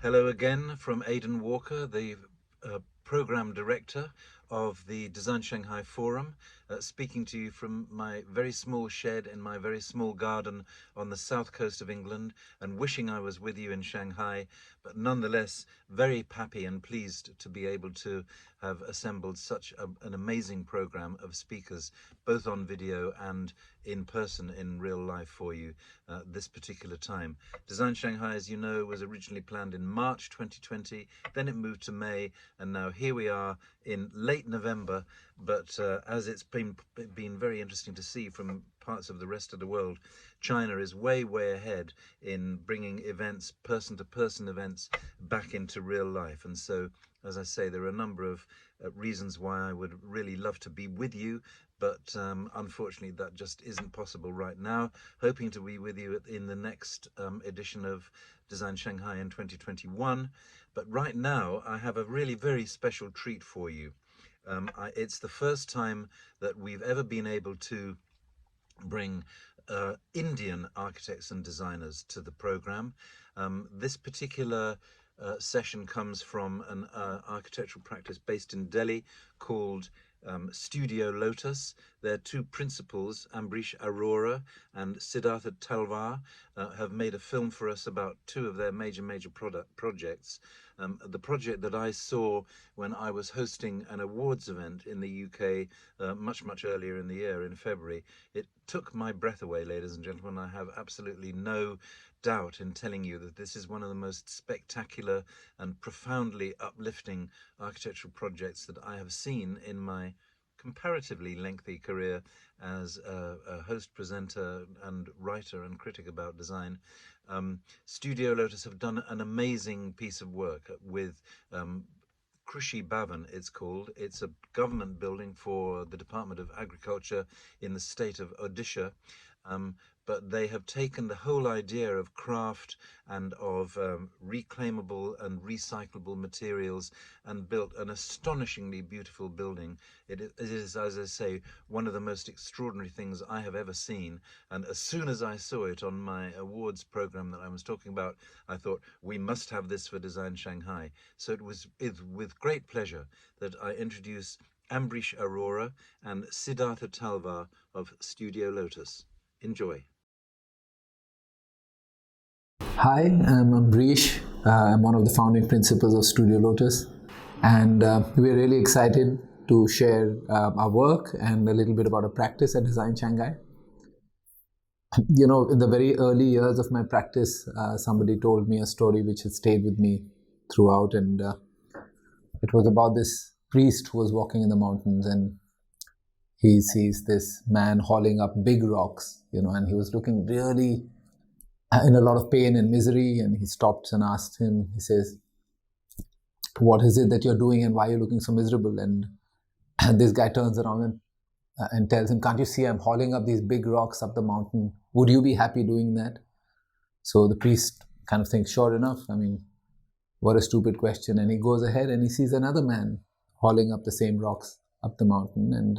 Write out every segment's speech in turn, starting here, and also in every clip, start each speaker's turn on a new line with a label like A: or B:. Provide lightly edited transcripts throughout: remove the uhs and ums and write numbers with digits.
A: Hello again from Aidan Walker, the program director of the Design Shanghai Forum, speaking to you from my very small shed in my very small garden on the south coast of England, and wishing I was with you in Shanghai, but nonetheless very happy and pleased to be able to have assembled such an amazing program of speakers, both on video and in person in real life for you this particular time. Design Shanghai, as you know, was originally planned in March 2020, then it moved to May, and now here we are in late November. But as it's been very interesting to see from parts of the rest of the world, China is way ahead in bringing events, person-to-person events, back into real life. And so, as I say, there are a number of reasons why I would really love to be with you, but unfortunately that just isn't possible right now. Hoping to be with you in the next edition of Design Shanghai in 2021. But right now I have a really very special treat for you. It's the first time that we've ever been able to bring Indian architects and designers to the program. This particular session comes from an architectural practice based in Delhi called Studio Lotus. Their two principals, Ambrish Arora and Siddhartha Talwar, have made a film for us about two of their major projects. The project that I saw when I was hosting an awards event in the UK much earlier in the year, in February, it took my breath away, ladies and gentlemen. I have absolutely no doubt in telling you that this is one of the most spectacular and profoundly uplifting architectural projects that I have seen in my comparatively lengthy career as a host, presenter and writer and critic about design. Studio Lotus have done an amazing piece of work with Krishi Bhavan, it's called. It's a government building for the Department of Agriculture in the state of Odisha. But they have taken the whole idea of craft and of reclaimable and recyclable materials and built an astonishingly beautiful building. It is, as I say, one of the most extraordinary things I have ever seen. And as soon as I saw it on my awards program that I was talking about, I thought, we must have this for Design Shanghai. So it was with great pleasure that I introduce Ambrish Arora and Siddhartha Talwar of Studio Lotus. Enjoy.
B: Hi, I'm Ambrish. I'm one of the founding principals of Studio Lotus, and we're really excited to share our work and a little bit about our practice at Design Shanghai. You know, in the very early years of my practice, somebody told me a story which has stayed with me throughout, and it was about this priest who was walking in the mountains, and he sees this man hauling up big rocks, and he was looking really in a lot of pain and misery, and he stops and asks him, he says, what is it that you're doing and why are you looking so miserable? And this guy turns around and tells him, can't you see I'm hauling up these big rocks up the mountain? Would you be happy doing that? So the priest kind of thinks, sure enough, I mean, what a stupid question. And he goes ahead and he sees another man hauling up the same rocks up the mountain, and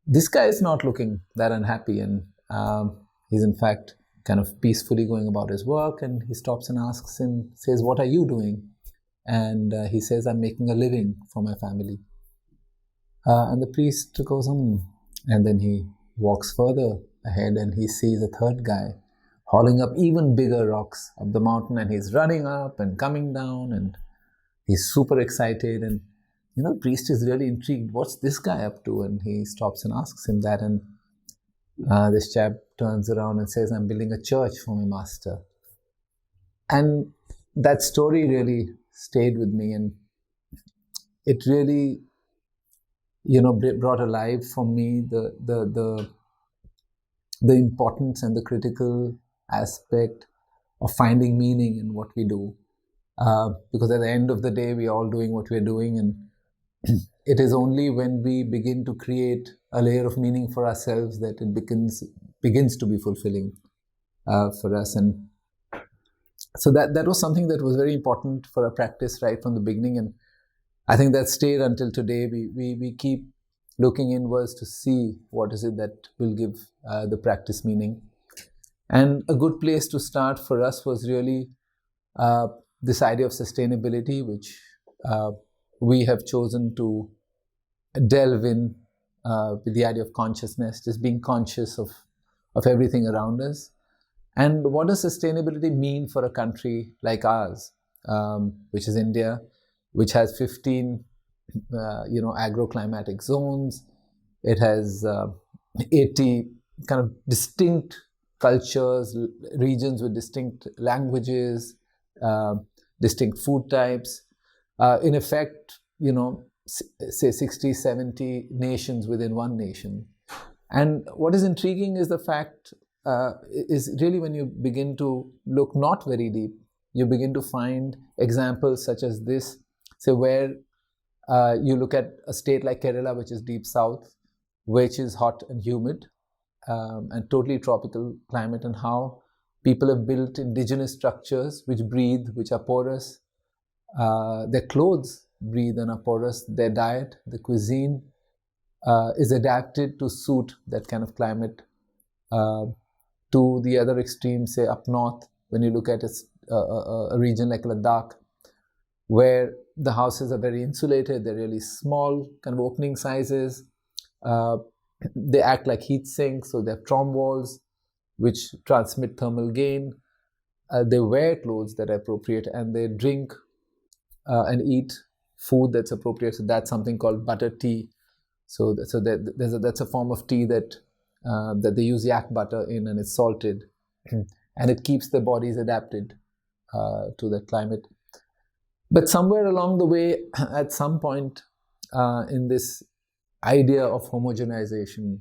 B: this guy is not looking that unhappy, and he's in fact kind of peacefully going about his work, and he stops and asks him, says, what are you doing? And he says, I'm making a living for my family. And the priest goes, and then he walks further ahead and he sees a third guy hauling up even bigger rocks up the mountain, and he's running up and coming down, and he's super excited, and the priest is really intrigued. What's this guy up to? And he stops and asks him that, and this chap turns around and says, I'm building a church for my master. And that story really stayed with me, and it really, brought alive for me the importance and the critical aspect of finding meaning in what we do. Because at the end of the day, we're all doing what we're doing, and it is only when we begin to create a layer of meaning for ourselves that it begins to be fulfilling for us. And so that was something that was very important for our practice right from the beginning, and I think that stayed until today. We keep looking inwards to see what is it that will give the practice meaning. And a good place to start for us was really this idea of sustainability, which uh, we have chosen to delve in with the idea of consciousness, just being conscious of everything around us. And what does sustainability mean for a country like ours, which is India, which has 15, agroclimatic zones? It has 80 kind of distinct cultures, regions with distinct languages, uh, distinct food types. In effect, say 60, 70 nations within one nation. And what is intriguing is the fact is really when you begin to look not very deep, you begin to find examples such as this. So where you look at a state like Kerala, which is deep south, which is hot and humid, and totally tropical climate, and how people have built indigenous structures which breathe, which are porous. Their clothes breathe and are porous. Their diet, the cuisine, is adapted to suit that kind of climate. To the other extreme, say up north, when you look at a region like Ladakh, where the houses are very insulated, they're really small, kind of opening sizes. They act like heat sinks, so they have trom walls which transmit thermal gain. They wear clothes that are appropriate, and they drink and eat food that's appropriate. So that's something called butter tea. That's a form of tea that they use yak butter in, and it's salted, and it keeps their bodies adapted to that climate. But somewhere along the way, at some point in this idea of homogenization,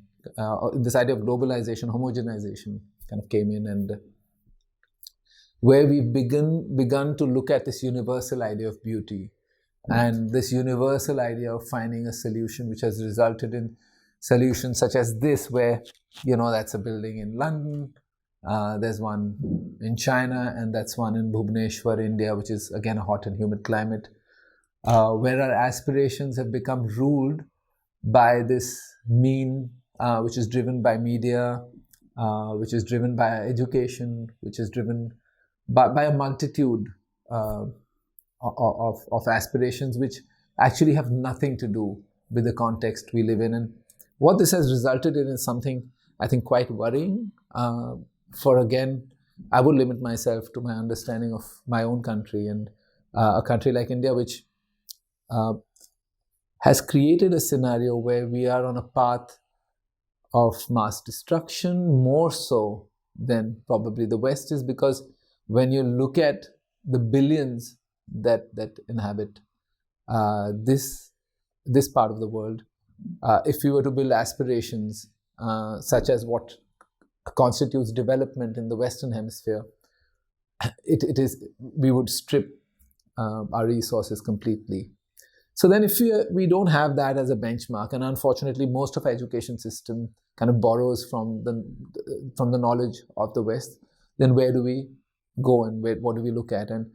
B: this idea of globalization, homogenization kind of came in, and where we've begun to look at this universal idea of beauty, and this universal idea of finding a solution, which has resulted in solutions such as this, where, that's a building in London, there's one in China, and that's one in Bhubaneswar, India, which is again a hot and humid climate, where our aspirations have become ruled by this mean, which is driven by media, which is driven by education, which is driven by a multitude of aspirations which actually have nothing to do with the context we live in. And what this has resulted in is something I think quite worrying. Again, I would limit myself to my understanding of my own country, and a country like India, which has created a scenario where we are on a path of mass destruction, more so than probably the West is, because when you look at the billions that inhabit this part of the world, if we were to build aspirations such as what constitutes development in the Western Hemisphere, we would strip our resources completely. So then, if we don't have that as a benchmark, and unfortunately, most of our education system kind of borrows from the knowledge of the West, then where do we go, and what do we look at? And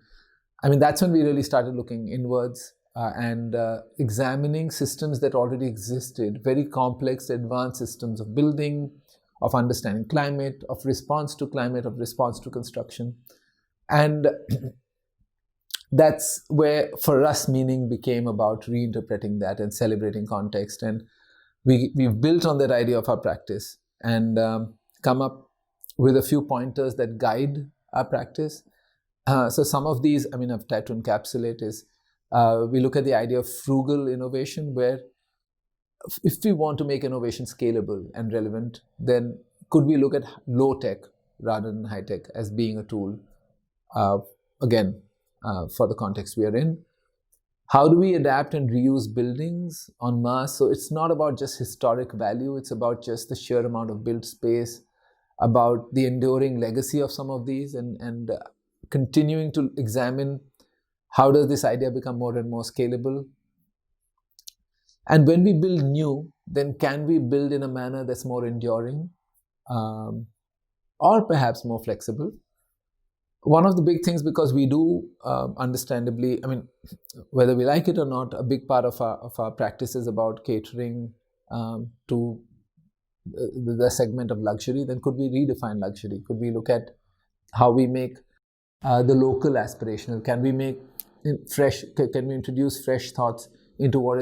B: I mean, that's when we really started looking inwards and examining systems that already existed, very complex, advanced systems of building, of understanding climate, of response to climate, of response to construction. And that's where, for us, meaning became about reinterpreting that and celebrating context. And we've built on that idea of our practice and come up with a few pointers that guide our practice. So some of these, I mean, I've tried to encapsulate is, we look at the idea of frugal innovation, where if we want to make innovation scalable and relevant, then could we look at low tech rather than high tech as being a tool, again, for the context we are in? How do we adapt and reuse buildings en masse? So it's not about just historic value, it's about just the sheer amount of built space, about the enduring legacy of some of these, and continuing to examine how does this idea become more and more scalable. And when we build new, then can we build in a manner that's more enduring, or perhaps more flexible? One of the big things, because we do understandably, I mean, whether we like it or not, a big part of our practice is about catering to the segment of luxury. Then could we redefine luxury? Could we look at how we make the local aspirational? Can we make fresh? Can we introduce fresh thoughts into what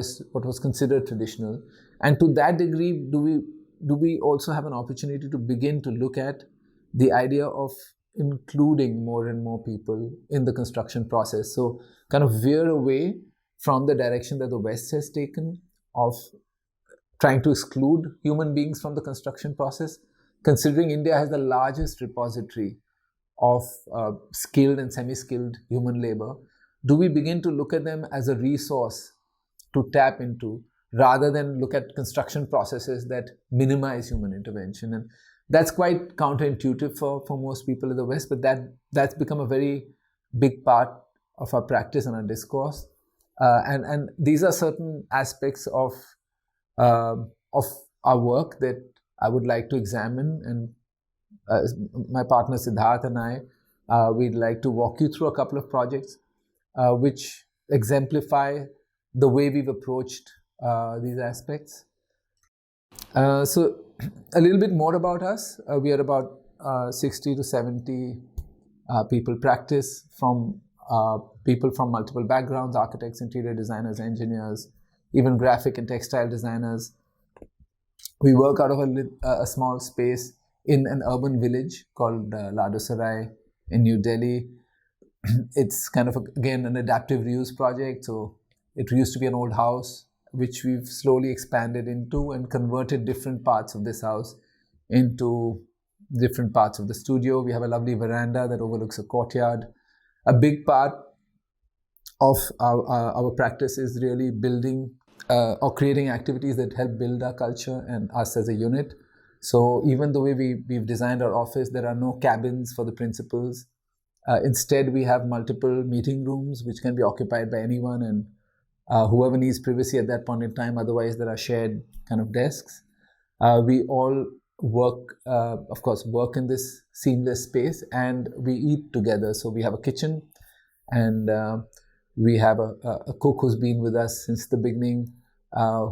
B: was considered traditional? And to that degree, do we also have an opportunity to begin to look at the idea of including more and more people in the construction process? So kind of veer away from the direction that the West has taken of trying to exclude human beings from the construction process, considering India has the largest repository of skilled and semi-skilled human labor. Do we begin to look at them as a resource to tap into rather than look at construction processes that minimize human intervention? And that's quite counterintuitive for most people in the West, but that's become a very big part of our practice and our discourse. And these are certain aspects uh, of our work that I would like to examine. And my partner Siddharth and I, we'd like to walk you through a couple of projects which exemplify the way we've approached these aspects. So, a little bit more about us. We are about 60 to 70 people practice from people from multiple backgrounds: architects, interior designers, engineers, even graphic and textile designers. We work out of a small space in an urban village called Lotus in New Delhi. It's kind of, again, an adaptive reuse project. So it used to be an old house, which we've slowly expanded into and converted different parts of this house into different parts of the studio. We have a lovely veranda that overlooks a courtyard. A big part of our practice is really building or creating activities that help build our culture and us as a unit. So even the way we've designed our office, there are no cabins for the principals. Instead, we have multiple meeting rooms which can be occupied by anyone, and whoever needs privacy at that point in time. Otherwise, there are shared kind of desks. We all work, of course, work in this seamless space, and we eat together. So we have a kitchen, and we have a cook who's been with us since the beginning,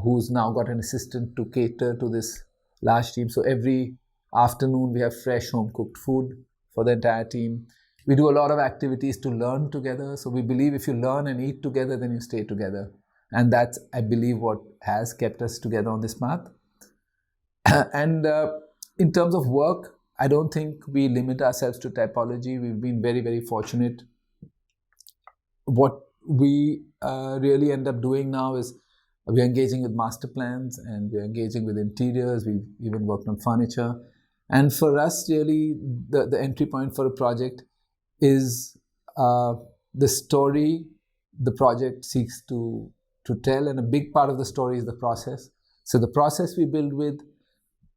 B: who's now got an assistant to cater to this large team. So every afternoon, we have fresh home-cooked food for the entire team. We do a lot of activities to learn together. So we believe if you learn and eat together, then you stay together. And that's, I believe, what has kept us together on this path. And in terms of work, I don't think we limit ourselves to typology. We've been very, very fortunate. What we really end up doing now is we're engaging with master plans, and we're engaging with interiors. We've even worked on furniture. And for us, really, the entry point for a project is the story the project seeks to tell, and a big part of the story is the process. So the process we build with,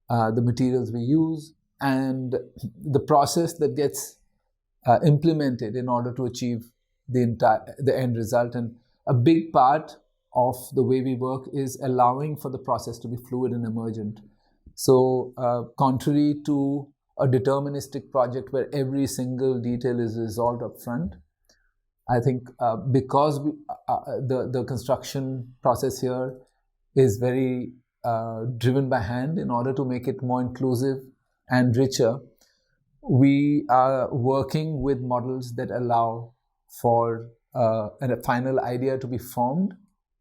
B: the materials we use, and the process that gets implemented in order to achieve the end result. And a big part of the way we work is allowing for the process to be fluid and emergent. So contrary to a deterministic project where every single detail is resolved up front, I think because the construction process here is very driven by hand in order to make it more inclusive and richer, we are working with models that allow for a final idea to be formed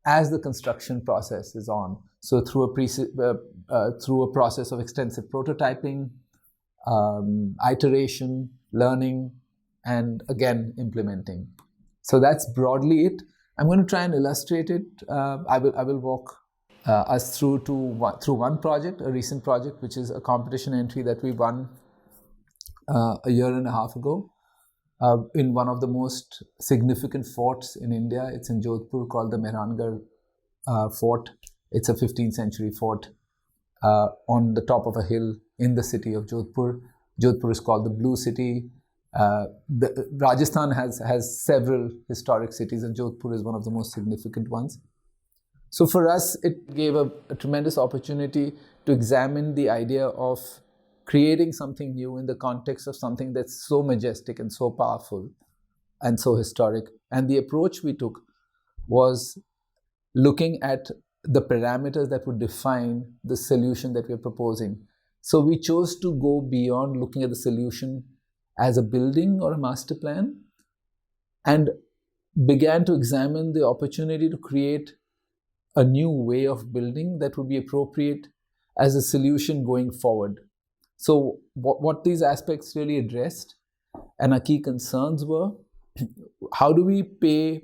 B: as the construction process is on. So through a process of extensive prototyping, iteration, learning, and again implementing. So that's broadly it. I'm going to try and illustrate it. I will walk us through one project, a recent project, which is a competition entry that we won a year and a half ago in one of the most significant forts in India. It's in Jodhpur, called the Mehrangarh Fort. It's a 15th century fort on the top of a hill in the city of Jodhpur. Jodhpur is called the Blue City. Rajasthan has several historic cities, and Jodhpur is one of the most significant ones. So for us, it gave a tremendous opportunity to examine the idea of creating something new in the context of something that's so majestic and so powerful and so historic. And the approach we took was looking at the parameters that would define the solution that we're proposing. So we chose to go beyond looking at the solution as a building or a master plan, and began to examine the opportunity to create a new way of building that would be appropriate as a solution going forward. So what these aspects really addressed and our key concerns were: how do we pay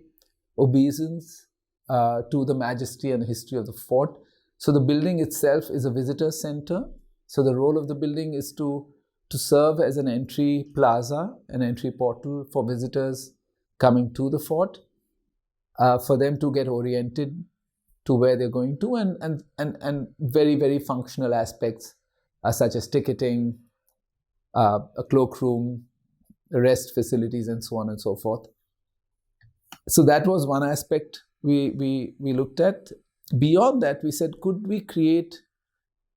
B: obeisance to the majesty and history of the fort? So the building itself is a visitor center. So the role of the building is to serve as an entry plaza, an entry portal for visitors coming to the fort, for them to get oriented to where they're going to, and very, very functional aspects such as ticketing, a cloakroom, rest facilities, and so on and so forth. So that was one aspect we looked at. Beyond that, we said, could we create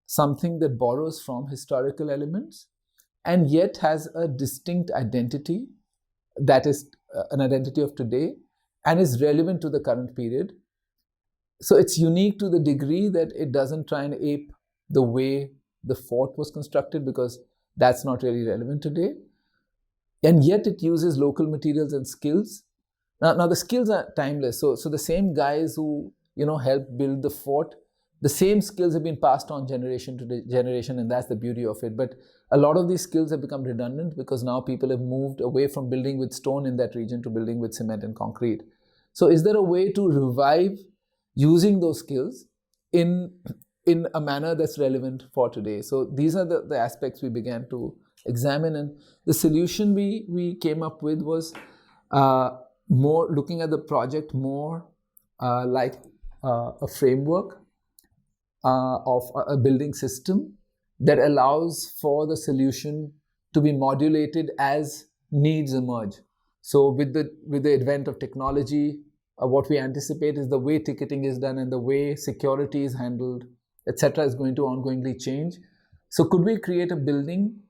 B: something that borrows from historical elements and yet has a distinct identity, that is an identity of today, and is relevant to the current period? So it's unique to the degree that it doesn't try and ape the way the fort was constructed, because that's not really relevant today. And yet it uses local materials and skills. Now the skills are timeless. So the same guys who helped build the fort, the same skills have been passed on generation to generation, and that's the beauty of it. But a lot of these skills have become redundant because now people have moved away from building with stone in that region to building with cement and concrete. So is there a way to revive using those skills in a manner that's relevant for today? So these are the aspects we began to examine, and the solution we came up with was more looking at the project more like a framework of a building system that allows for the solution to be modulated as needs emerge. So with the advent of technology, what we anticipate is the way ticketing is done and the way security is handled, etc., is going to ongoingly change. So could we create a building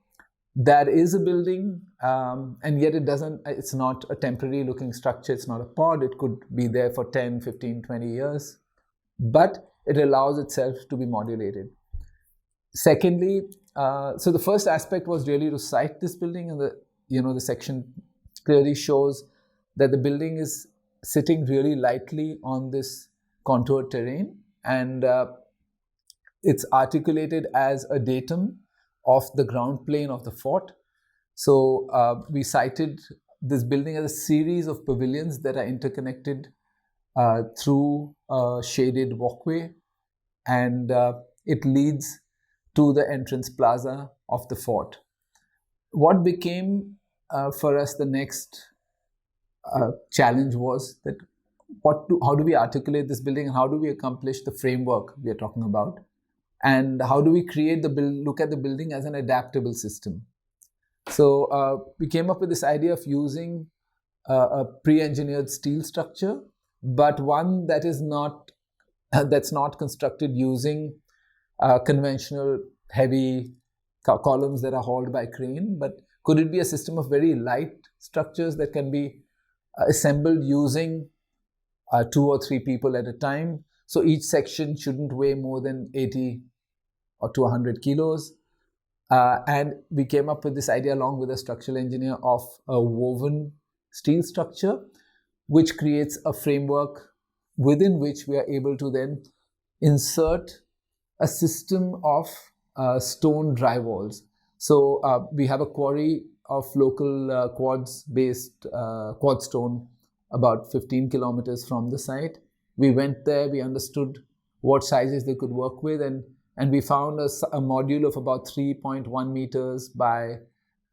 B: that is a building, and yet it's not a temporary looking structure, it's not a pod, it could be there for 10, 15, 20 years, but it allows itself to be modulated. Secondly, so the first aspect was really to site this building, and the section clearly shows that the building is sitting really lightly on this contoured terrain, and it's articulated as a datum of the ground plane of the fort. So we cited this building as a series of pavilions that are interconnected through a shaded walkway, and it leads to the entrance plaza of the fort. What became for us the next challenge was that how do we articulate this building, and how do we accomplish the framework we are talking about, and how do we look at the building as an adaptable system? So we came up with this idea of using a pre-engineered steel structure, but one that is that's not constructed using conventional heavy columns that are hauled by crane, but could it be a system of very light structures that can be assembled using 2 or 3 people at a time? So each section shouldn't weigh more than 80 or to 100 kilos. And we came up with this idea along with a structural engineer of a woven steel structure, which creates a framework within which we are able to then insert a system of stone drywalls. So we have a quarry of local quartz-based quartz stone about 15 kilometers from the site. We went there, we understood what sizes they could work with, and we found a module of about 3.1 meters by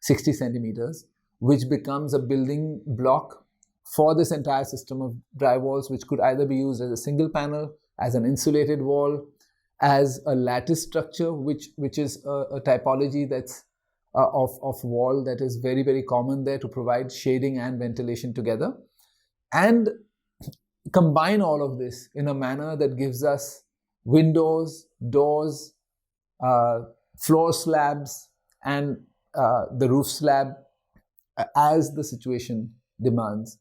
B: 60 centimeters, which becomes a building block for this entire system of drywalls, which could either be used as a single panel, as an insulated wall, as a lattice structure, which is a typology that's of wall that is very, very common there to provide shading and ventilation together, and combine all of this in a manner that gives us windows, doors, floor slabs, and the roof slab as the situation demands.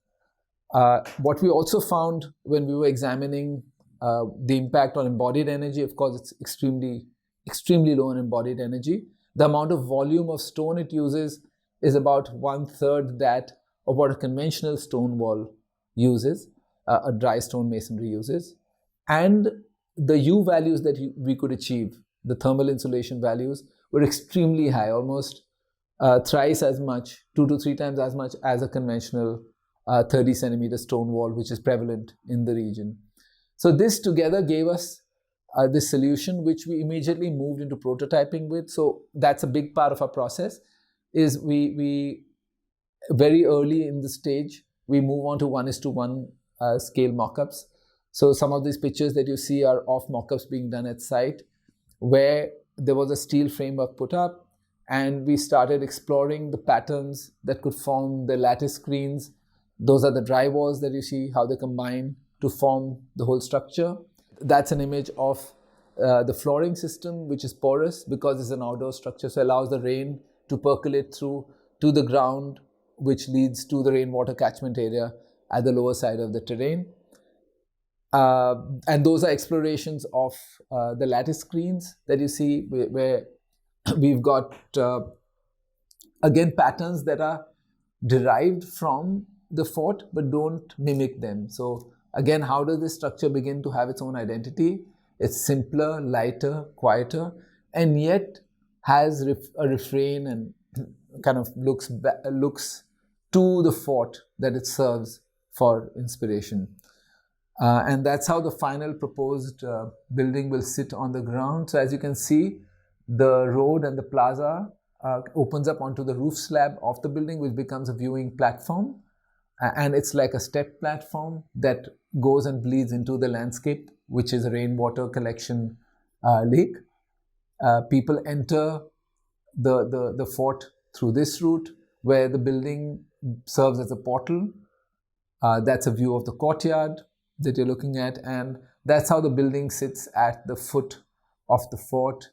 B: What we also found when we were examining the impact on embodied energy, of course, it's extremely low in embodied energy. The amount of volume of stone it uses is about 1/3 that of what a conventional stone wall uses, a dry stone masonry uses. And the U values that we could achieve, the thermal insulation values, were extremely high, almost thrice as much, 2 to 3 times as much as a conventional 30 centimeter stone wall, which is prevalent in the region. So this together gave us this solution, which we immediately moved into prototyping with. So that's a big part of our process. Is we very early in the stage we move on to 1:1 scale mockups. So some of these pictures that you see are of mockups being done at site, where there was a steel framework put up, and we started exploring the patterns that could form the lattice screens. Those are the dry walls that you see, how they combine to form the whole structure. That's an image of the flooring system, which is porous because it's an outdoor structure, so it allows the rain to percolate through to the ground, which leads to the rainwater catchment area at the lower side of the terrain. And those are explorations of the lattice screens that you see, where we've got, again, patterns that are derived from the fort but don't mimic them. So again, how does this structure begin to have its own identity? It's simpler, lighter, quieter, and yet has a refrain and kind of looks to the fort that it serves for inspiration. And that's how the final proposed building will sit on the ground. So as you can see, the road and the plaza opens up onto the roof slab of the building, which becomes a viewing platform. And it's like a step platform that goes and bleeds into the landscape, which is a rainwater collection lake. People enter the fort through this route, where the building serves as a portal. That's a view of the courtyard that you're looking at, and that's how the building sits at the foot of the fort.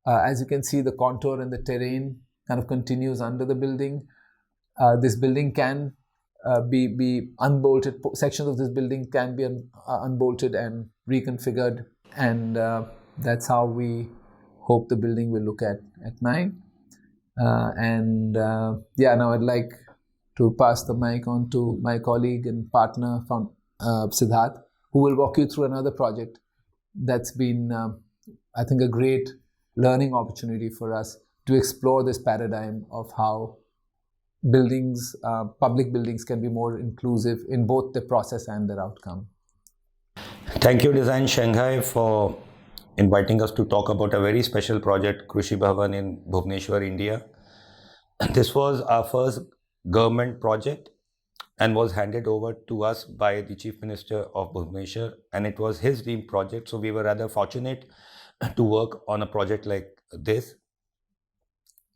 B: As you can see, the contour and the terrain kind of continues under the building. This building can be unbolted. Sections of this building can be unbolted and reconfigured, and that's how we hope the building will look at night. Now I'd like to pass the mic on to my colleague and partner from Siddharth, who will walk you through another project that's been, I think, a great learning opportunity for us to explore this paradigm of how buildings, public buildings, can be more inclusive in both the process and their outcome.
C: Thank you, Design Shanghai, for inviting us to talk about a very special project, Krushi Bhavan in Bhubaneswar, India. This was our first government project and was handed over to us by the Chief Minister of Bhubaneswar, and it was his dream project. So we were rather fortunate to work on a project like this.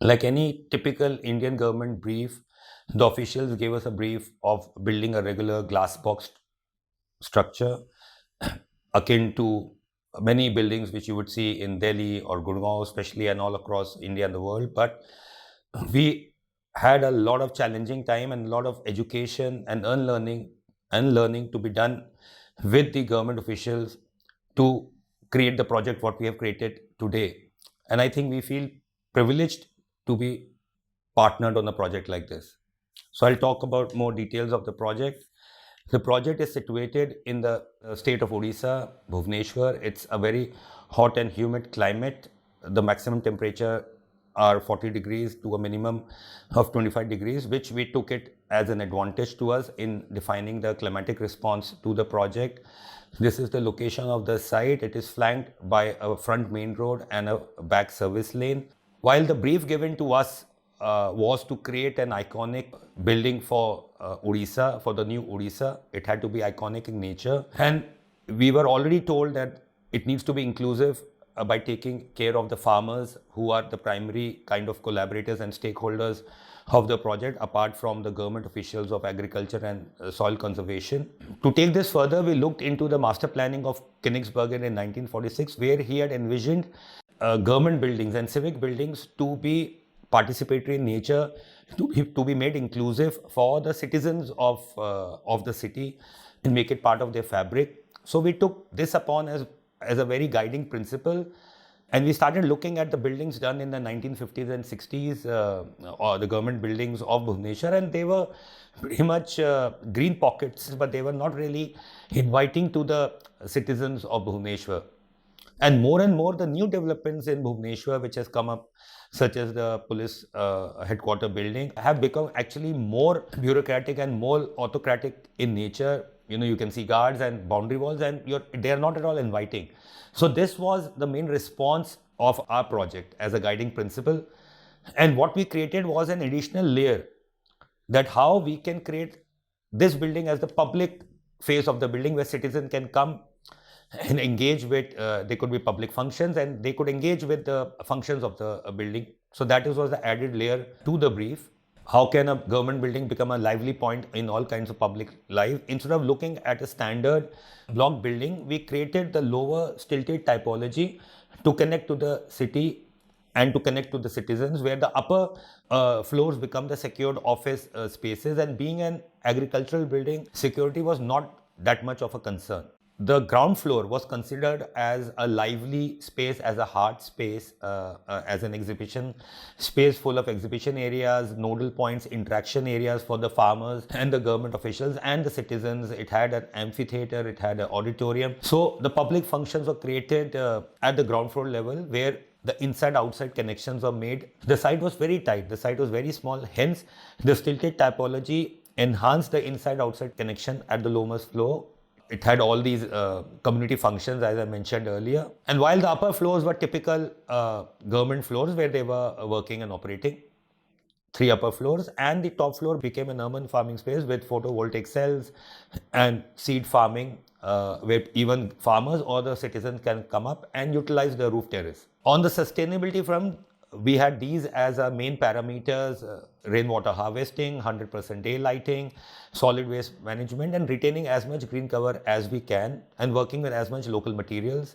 C: Like any typical Indian government brief, the officials gave us a brief of building a regular glass box structure akin to many buildings which you would see in Delhi or Gurgaon especially, and all across India and the world. But we had a lot of challenging time and a lot of education and learning to be done with the government officials to create the project what we have created today. And I think we feel privileged to be partnered on a project like this. So I'll talk about more details of the project. The project is situated in the state of Odisha, Bhubaneswar. It's a very hot and humid climate. The maximum temperature are 40 degrees to a minimum of 25 degrees, which we took it as an advantage to us in defining the climatic response to the project. This is the location of the site. It is flanked by a front main road and a back service lane. While the brief given to us was to create an iconic building for Odisha, for the new Odisha. It had to be iconic in nature. And we were already told that it needs to be inclusive by taking care of the farmers, who are the primary kind of collaborators and stakeholders of the project, apart from the government officials of agriculture and soil conservation. To take this further, we looked into the master planning of Königsberger in 1946, where he had envisioned government buildings and civic buildings to be participatory in nature, to be made inclusive for the citizens of the city and make it part of their fabric. So we took this upon as a very guiding principle And we started looking at the buildings done in the 1950s and 60s, or the government buildings of Bhubaneswar, and they were pretty much green pockets, but they were not really inviting to the citizens of Bhubaneswar. And more, the new developments in Bhubaneswar, which has come up, such as the police headquarter building, have become actually more bureaucratic and more autocratic in nature. You can see guards and boundary walls, and they are not at all inviting. So this was the main response of our project as a guiding principle. And what we created was an additional layer, that how we can create this building as the public face of the building, where citizens can come and engage with, they could be public functions, and they could engage with the functions of the building. So that was the added layer to the brief. How can a government building become a lively point in all kinds of public life? Instead of looking at a standard block building, we created the lower stilted typology to connect to the city and to connect to the citizens, where the upper floors become the secured office spaces. And being an agricultural building, security was not that much of a concern. The ground floor was considered as a lively space, as a heart space, as an exhibition space full of exhibition areas, nodal points, interaction areas for the farmers and the government officials and the citizens. It had an amphitheater, it had an auditorium. So the public functions were created at the ground floor level, where the inside-outside connections were made. The site was very tight, the site was very small, hence the stilted typology enhanced the inside-outside connection at the lowest floor. It had all these community functions, as I mentioned earlier. And while the upper floors were typical government floors where they were working and operating, 3 upper floors, and the top floor became an urban farming space with photovoltaic cells and seed farming, where even farmers or the citizens can come up and utilize the roof terrace. On the sustainability front, we had these as our main parameters: rainwater harvesting, 100% day lighting, solid waste management, and retaining as much green cover as we can, and working with as much local materials.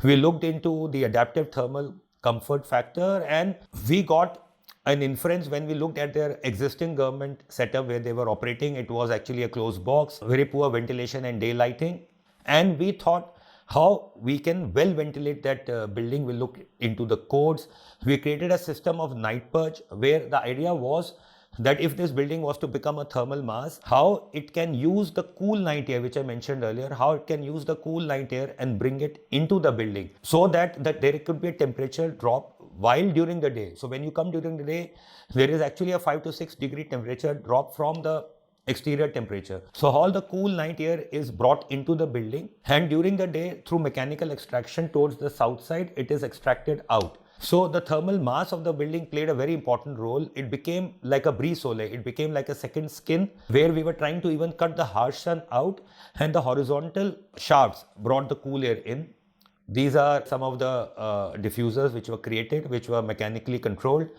C: We looked into the adaptive thermal comfort factor, and we got an inference when we looked at their existing government setup where they were operating. It was actually a closed box, very poor ventilation and day lighting. And we thought how we can well ventilate that building. We looked into the codes. We created a system of night purge, where the idea was that if this building was to become a thermal mass, how it can use the cool night air, which I mentioned earlier, how it can use the cool night air and bring it into the building, so that there could be a temperature drop while during the day. So when you come during the day, there is actually a 5 to 6 degree temperature drop from the exterior temperature. So all the cool night air is brought into the building, and during the day, through mechanical extraction towards the south side, it is extracted out. So the thermal mass of the building played a very important role. It became like a brise-soleil. It became like a second skin, where we were trying to even cut the harsh sun out, and the horizontal shafts brought the cool air in. These are some of the diffusers which were created, which were mechanically controlled.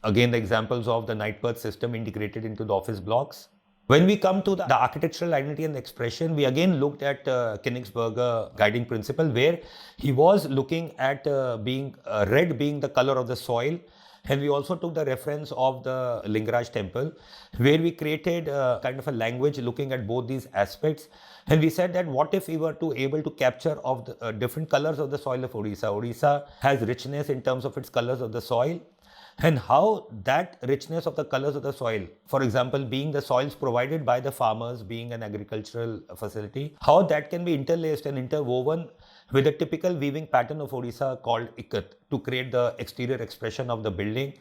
C: Again, the examples of the night purge system integrated into the office blocks. When we come to the architectural identity and expression, we again looked at Königsberger guiding principle, where he was looking at red being the color of the soil. And we also took the reference of the Lingaraj temple, where we created kind of a language looking at both these aspects. And we said that what if we were able to capture of the different colors of the soil of Odisha. Odisha has richness in terms of its colors of the soil, and how that richness of the colors of the soil, for example, being the soils provided by the farmers, being an agricultural facility, how that can be interlaced and interwoven with a typical weaving pattern of Odisha called ikat to create the exterior expression of the building.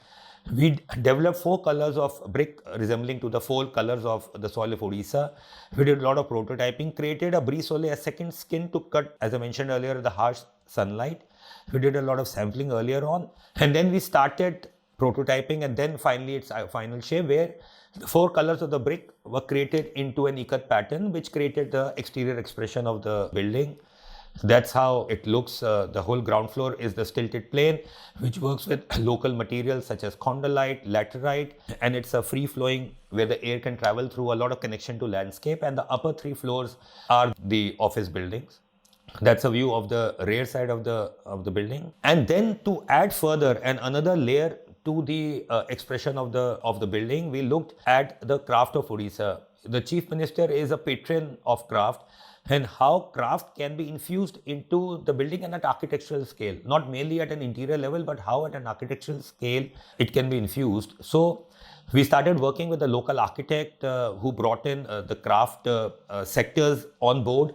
C: We developed 4 colors of brick resembling to the 4 colors of the soil of Odisha. We did a lot of prototyping, created a brise-soleil, a second skin to cut, as I mentioned earlier, the harsh sunlight. We did a lot of sampling earlier on, and then we started prototyping, and then finally its final shape, where the 4 colors of the brick were created into an ikat pattern, which created the exterior expression of the building. That's how it looks. The whole ground floor is the stilted plane, which works with local materials such as condylite, laterite, and it's a free flowing where the air can travel through, a lot of connection to landscape. And the upper 3 floors are the office buildings. That's a view of the rear side of the building. And then to add further and another layer to the expression of the building, we looked at the craft of Odisha. The Chief Minister is a patron of craft. and how craft can be infused into the building and at architectural scale, not merely at an interior level, but how at an architectural scale it can be infused. So we started working with a local architect who brought in the craft sectors on board.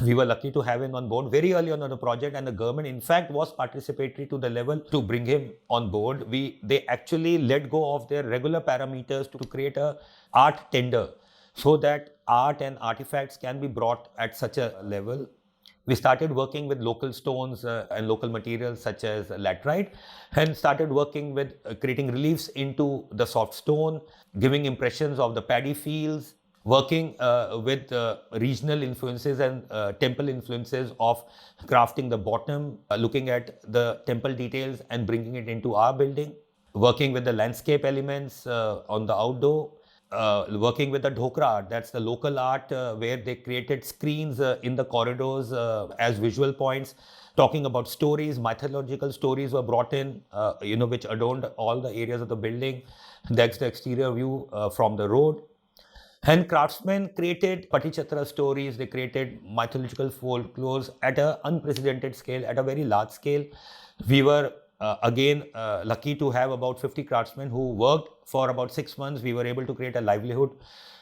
C: We were lucky to have him on board very early on the project, and the government in fact was participatory to the level to bring him on board. They actually let go of their regular parameters to create a art tender so that art and artifacts can be brought at such a level. We started working with local stones and local materials such as laterite, and started working with creating reliefs into the soft stone, giving impressions of the paddy fields, working with regional influences and temple influences of crafting the bottom, looking at the temple details and bringing it into our building, working with the landscape elements on the outdoor, working with the dhokra art, that's the local art where they created screens in the corridors as visual points, talking about stories, mythological stories were brought in, which adorned all the areas of the building. That's the exterior view from the road. And craftsmen created Patichatra stories, they created mythological folklores at an unprecedented scale, at a very large scale. We were again lucky to have about 50 craftsmen who worked for about 6 months. We were able to create a livelihood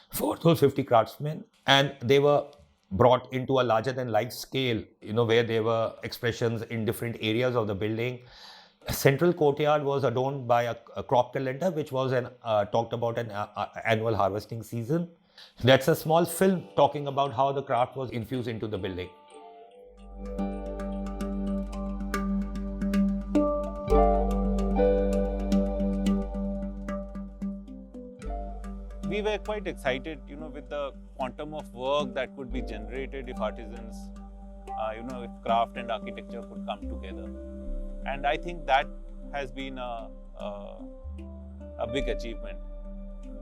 C: for those 50 craftsmen, and they were brought into a larger than life scale, where there were expressions in different areas of the building. Central courtyard was adorned by a crop calendar, which was talked about an annual harvesting season. That's a small film talking about how the craft was infused into the building.
D: We were quite excited, with the quantum of work that could be generated if artisans, if craft and architecture could come together. And I think that has been a big achievement,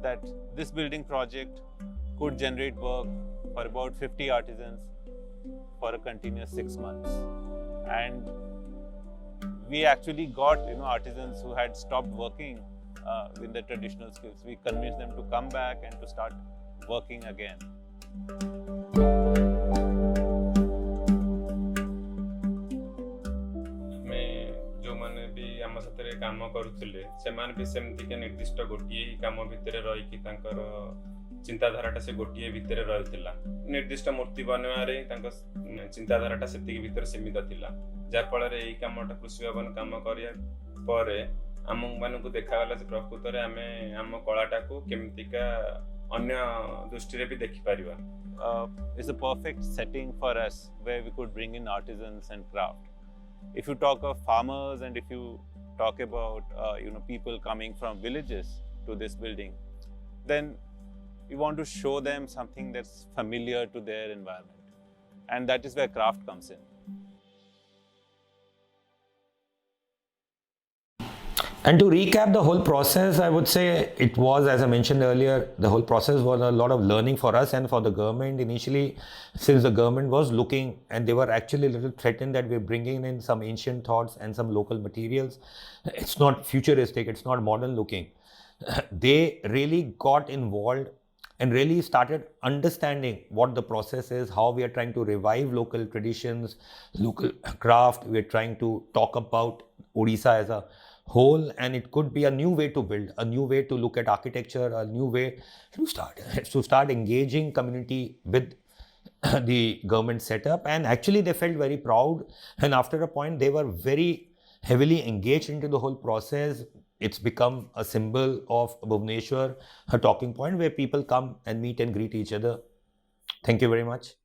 D: that this building project could generate work for about 50 artisans for a continuous 6 months. And we actually got artisans who had stopped working with the traditional skills. We convinced them to come back and to start working again.
E: ଆମ ସାଥିରେ କାମ କରୁଥିଲେ ସେମାନେ ବି ସେମିତିକା ନିର୍ଦ୍ଦିଷ୍ଟ ଗୋଟିଏ କାମ ଭିତରେ ରହିକି ତାଙ୍କର ଚିନ୍ତାଧାରାଟା ସେ ଗୋଟିଏ ଭିତରେ ରହିଥିଲା। ନିର୍ଦ୍ଦିଷ୍ଟ ମୂର୍ତ୍ତି ବନେଇବାରେ ତାଙ୍କ ଚିନ୍ତାଧାରାଟା ସେତିକି ଭିତରେ ସୀମିତ ଥିଲା, ଯାହା ଫଳରେ ଏଇ କାମଟା କୃଷି ଭବନ କାମ କରିବା ପରେ ଆମମାନଙ୍କୁ ଦେଖାଗଲା ଯେ ପ୍ରକୃତରେ ଆମେ ଆମ କଳାଟାକୁ କେମିତିକା ଅନ୍ୟ ଦୃଷ୍ଟିରେ ବି ଦେଖିପାରିବା।
D: It's a perfect setting for us where we could bring in artisans and craft. If you talk of farmers and if you talk about people coming from villages to this building, then we want to show them something that's familiar to their environment, and that is where craft comes in.
C: And to recap the whole process, I would say it was, as I mentioned earlier, the whole process was a lot of learning for us and for the government initially, since the government was looking and they were actually a little threatened that we're bringing in some ancient thoughts and some local materials. It's not futuristic, it's not modern looking. They really got involved and really started understanding what the process is, how we are trying to revive local traditions, local craft. We're trying to talk about Odisha as a whole, and it could be a new way to build, a new way to look at architecture, a new way to start engaging community with the government setup. And actually they felt very proud, and after a point they were very heavily engaged into the whole process. It's become a symbol of Bhubaneswar, a talking point where people come and meet and greet each other. Thank you very much.